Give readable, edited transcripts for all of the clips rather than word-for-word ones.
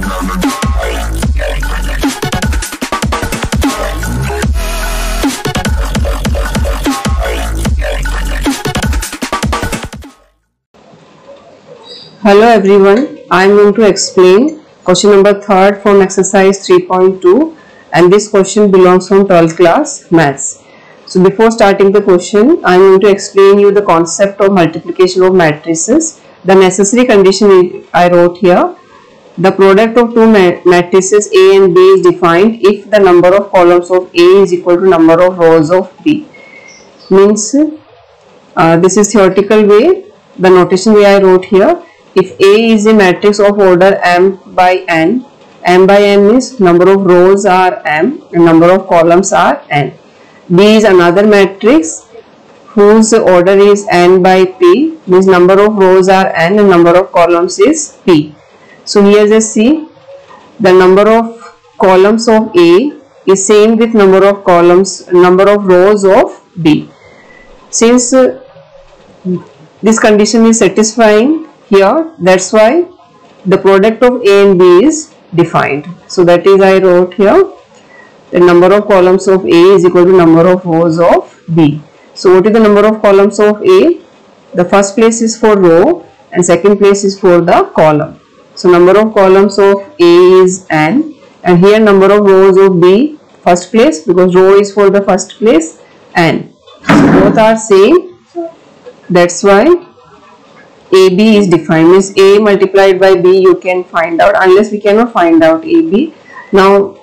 Hello everyone, I am going to explain question number 3rd from exercise 3.2 and this question belongs from 12th class maths. So before starting the question, I am going to explain you the concept of multiplication of matrices. The necessary condition I wrote here. The product of two matrices A and B is defined if the number of columns of A is equal to number of rows of B. Means this is theoretical way. The notation way I wrote here. If A is a matrix of order m by n means number of rows are m and number of columns are n. B is another matrix whose order is n by p, means number of rows are n and number of columns is p. So here just see, the number of columns of A is same with number of rows of B. Since this condition is satisfying here, that's why the product of A and B is defined. So that is I wrote here, the number of columns of A is equal to number of rows of B. So what is the number of columns of A? The first place is for row and second place is for the column. So number of columns of A is n and here number of rows of B, first place, because row is for the first place, n. So both are same, that's why AB is defined, means A multiplied by B you can find out, unless we cannot find out AB. Now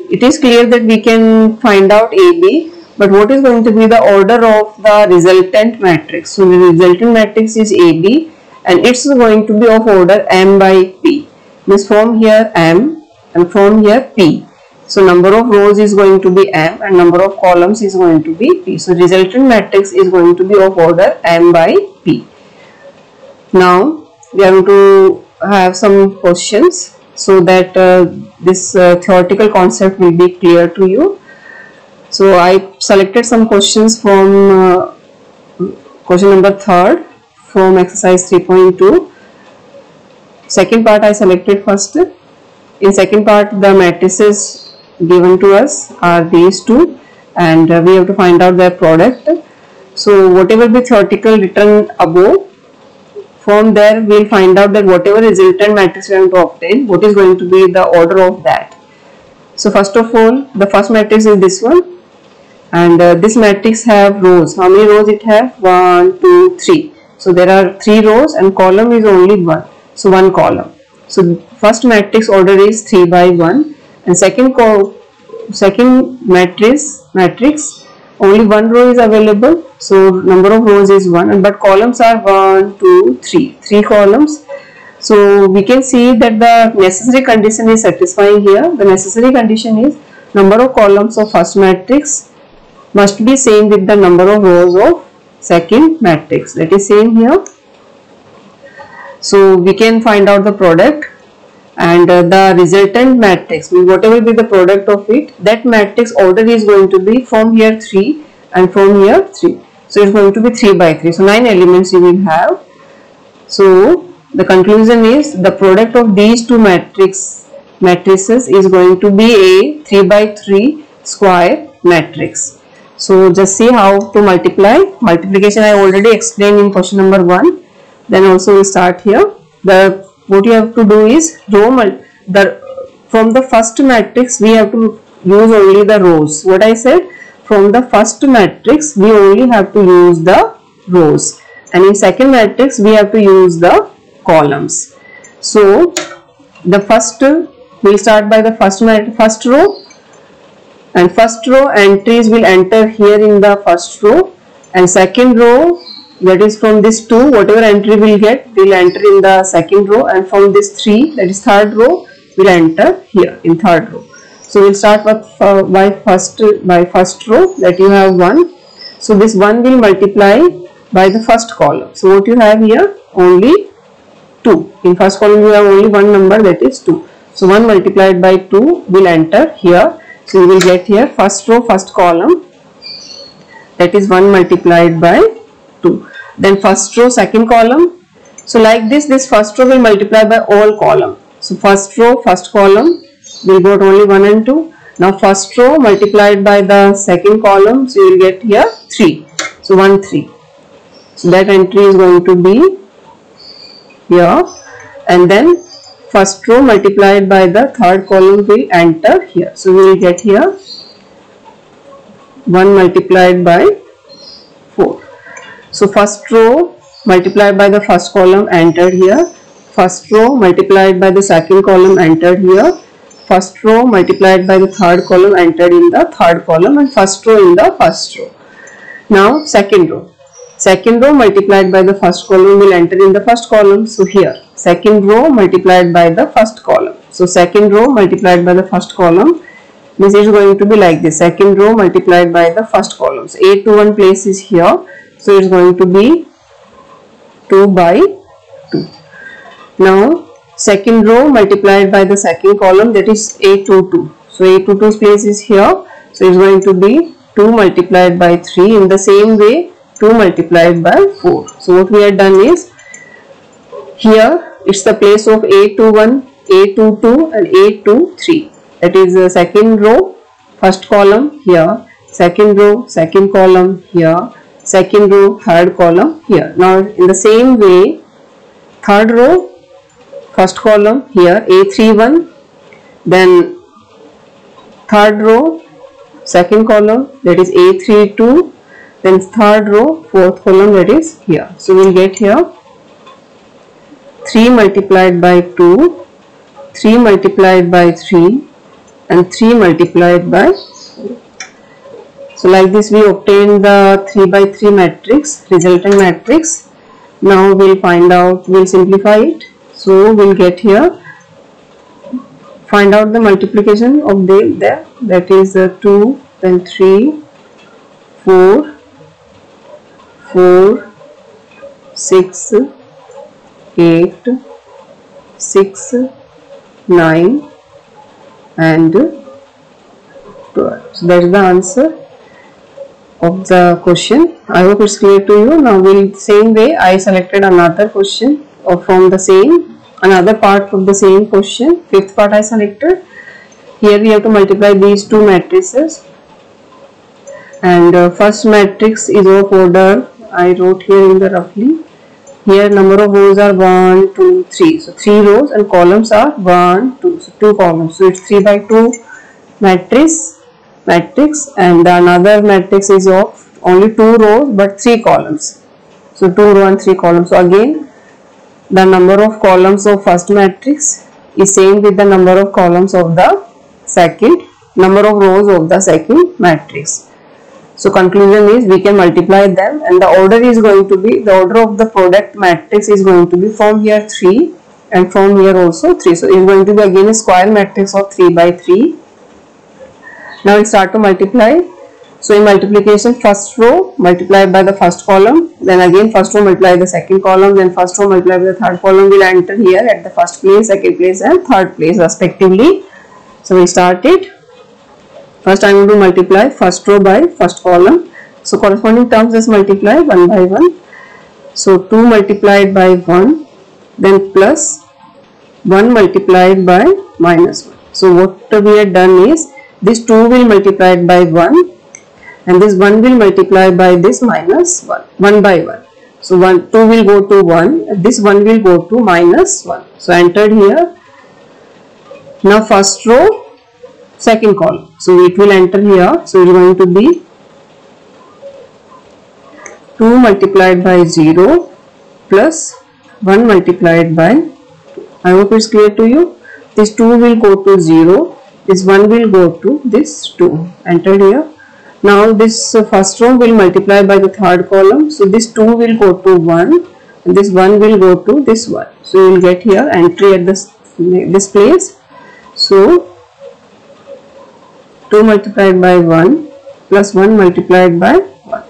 it is clear that we can find out AB, but what is going to be the order of the resultant matrix? So the resultant matrix is AB and it's going to be of order m by p, means from here m and from here p. So number of rows is going to be m and number of columns is going to be p. So resultant matrix is going to be of order m by p. Now we are going to have some questions so that this theoretical concept will be clear to you. So I selected some questions from question number 3rd from exercise 3.2. Second part I selected first. In second part the matrices given to us are these two and we have to find out their product. So whatever be theoretical written above, from there we will find out that whatever resultant matrix we are going to obtain, what is going to be the order of that. So first of all, the first matrix is this one and this matrix have rows. How many rows it have? 1, 2, 3. So there are 3 rows and column is only 1. So 1 column. So first matrix order is 3 by 1 and second matrix only 1 row is available, so number of rows is 1 but columns are 1, 2, 3 columns. So we can see that the necessary condition is satisfying here. The necessary condition is number of columns of first matrix must be same with the number of rows of second matrix, that is same here. So we can find out the product and the resultant matrix, whatever be the product of it, that matrix order is going to be from here 3 and from here 3. So it's going to be 3 by 3. So 9 elements you will have. So the conclusion is the product of these two matrices is going to be a 3 by 3 square matrix. So just see how to multiply. Multiplication I already explained in question number 1. Then also we start here. What you have to do is from the first matrix we have to use only the rows. What I said, from the first matrix we only have to use the rows and in second matrix we have to use the columns. So the first, we will start by the first row and first row entries will enter here in the first row and second row, that is from this 2, whatever entry we will get will enter in the second row and from this 3, that is third row, will enter here in third row. So we will start with by first row, that you have 1. So this 1 will multiply by the first column. So what you have here? Only 2. In first column you have only one number, that is 2. So 1 multiplied by 2 will enter here. So you will get here first row first column, that is 1 multiplied by 2. Then first row second column. So like this first row will multiply by all column. So first row, first column will got only 1 and 2. Now first row multiplied by the second column, so you will get here 3. So 1 3. So that entry is going to be here, and then first row multiplied by the third column will enter here. So we will get here 1 multiplied by 4. So first row multiplied by the first column entered here. First row multiplied by the second column entered here. First row multiplied by the third column entered in the third column, and first row in the first row. Now second row. Second row multiplied by the first column will enter in the first column. So here second row multiplied by the first column. So second row multiplied by the first column. This is going to be like this. Second row multiplied by the first column. So 8 to 1 place is here. So it's going to be 2 by 2. Now second row multiplied by the second column, that is 8 to 2. So 8 to 2's place is here. So it's going to be 2 multiplied by 3. In the same way 2 multiplied by 4. So what we have done is, here it's the place of 8 to 1, 8 to 2 and 8 to 3. That is the second row, first column here, second row, second column here, second row, third column here. Now in the same way, third row, first column here, A31, then third row, second column, that is A32, then third row, fourth column, that is here. So we will get here 3 multiplied by 2, 3 multiplied by 3 and 3 multiplied by 4. So like this we obtain the 3 by 3 matrix, resultant matrix. Now we will find out, we will simplify it. So we will get here, find out the multiplication of there, that is 2, then 3, 4, 4, 6, 8, 6, 9 and 12. So that is the answer of the question. I hope it's clear to you. Now we'll same way I selected another question from the same, another part of the same question, fifth part I selected. Here we have to multiply these two matrices, and first matrix is of order, I wrote here in the roughly. Here number of rows are 1, 2, 3. So 3 rows and columns are 1, 2. So 2 columns. So it's 3 by 2 matrix, and the another matrix is of only 2 rows but 3 columns. So 2 rows and 3 columns. So again the number of columns of first matrix is same with the number of columns of the second, number of rows of the second matrix. So conclusion is we can multiply them, and the order is going to be, the order of the product matrix is going to be from here 3 and from here also 3. So it is going to be again a square matrix of 3 by 3. Now we start to multiply. So in multiplication, first row multiplied by the first column, then again first row multiplied by the second column, then first row multiplied by the third column will enter here at the first place, second place and third place respectively. So we started. First I am going to multiply first row by first column. So corresponding terms just multiply 1 by 1. So 2 multiplied by 1, then plus 1 multiplied by minus 1. So what we have done is, this 2 will multiply by 1 and this 1 will multiply by this minus 1, 1 by 1. So 2 will go to 1, this 1 will go to minus 1. So entered here. Now first row, second column. So it will enter here. So it is going to be 2 multiplied by 0 plus 1 multiplied by 2. I hope it is clear to you. This 2 will go to 0. This 1 will go to this 2. Entered here. Now this first row will multiply by the third column. So this 2 will go to 1. And this 1 will go to this 1. So you will get here entry at this place. So 2 multiplied by 1 plus 1 multiplied by 1.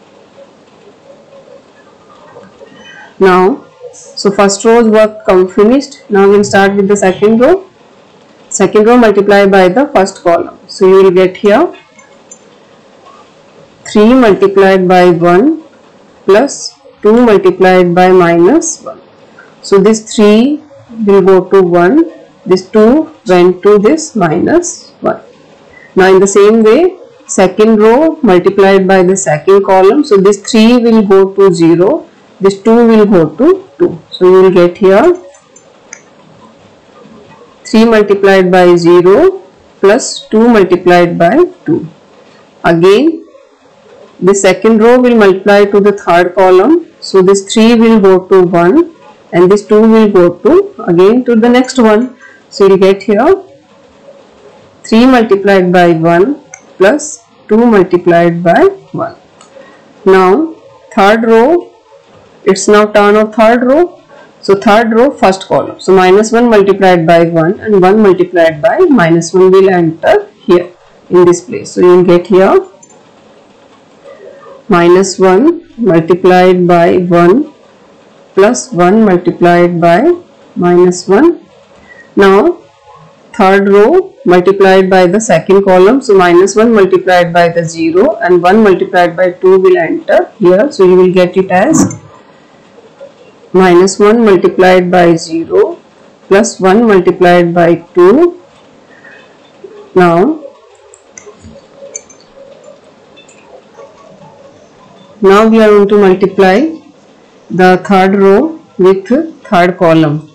Now, so first row's work finished. Now we will start with the second row. Second row multiplied by the first column. So you will get here 3 multiplied by 1 plus 2 multiplied by minus 1. So this 3 will go to 1 this 2 went to this minus 1. Now in the same way, second row multiplied by the second column, so this 3 will go to 0, this 2 will go to 2. So you will get here 3 multiplied by 0 plus 2 multiplied by 2. Again, the second row will multiply to the third column, so this 3 will go to 1 and this 2 will go to again to the next one. So you will get here 3 multiplied by 1 plus 2 multiplied by 1. Now third row, it's now turn of third row. So third row, first column. So minus 1 multiplied by 1 and 1 multiplied by minus 1 will enter here in this place. So you will get here minus 1 multiplied by 1 plus 1 multiplied by minus 1. Now third row multiplied by the second column, so minus 1 multiplied by the 0 and 1 multiplied by 2 will enter here. So you will get it as minus 1 multiplied by 0 plus 1 multiplied by 2. Now we are going to multiply the third row with third column.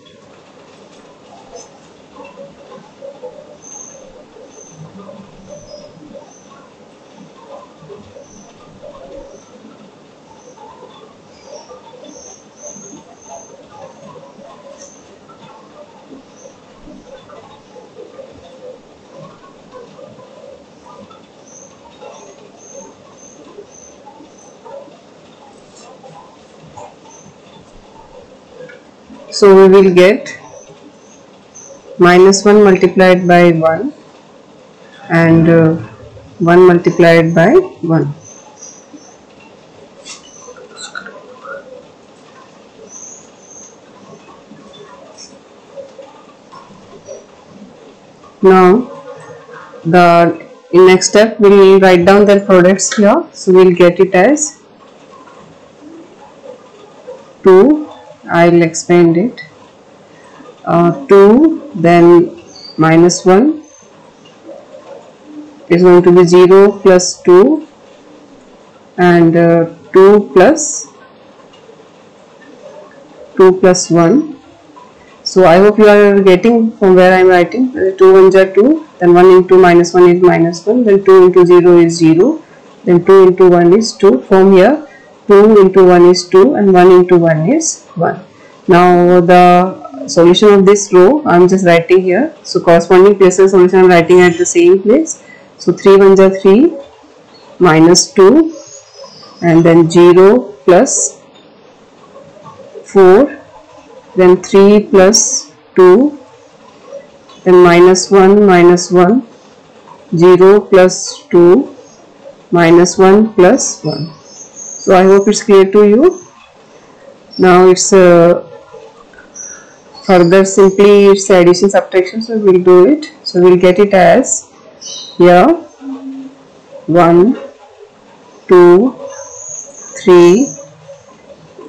So we will get minus 1 multiplied by 1 and 1 multiplied by 1. Now the next step we will write down their products here. So we will get it as 2. I will expand it, 2, then minus 1 is going to be 0 plus 2 and 2 plus 1. So I hope you are getting from where I am writing. 2 1s are 2, then 1 into minus 1 is minus 1, then 2 into 0 is 0, then 2 into 1 is 2. From here 2 into 1 is 2 and 1 into 1 is 1. Now the solution of this row I am just writing here. So corresponding places solution I am writing at the same place. So 3 1s are 3, minus 2 and then 0 plus 4, then 3 plus 2, then minus 1 minus 1, 0 plus 2, minus 1 plus 1. So I hope it's clear to you. Now it's further simply it's addition subtraction, so we'll do it. So we'll get it as here 1 2 3,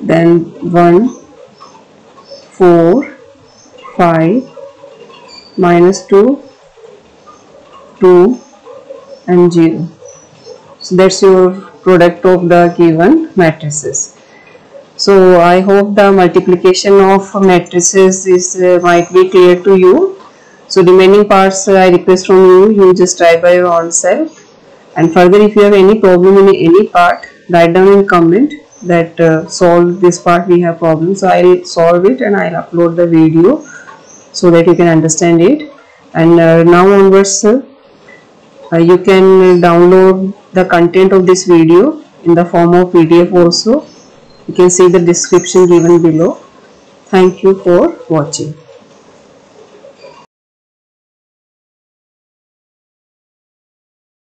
then 1 4 5, minus 2 2 and 0. So that's your product of the given matrices. So I hope the multiplication of matrices is might be clear to you. So remaining parts I request from you just try by your own self. And further, if you have any problem in any part, write down in comment that solve this part, we have problem. So I'll solve it and I'll upload the video so that you can understand it. And now onwards you can download the content of this video in the form of PDF also. You can see the description given below. Thank you for watching.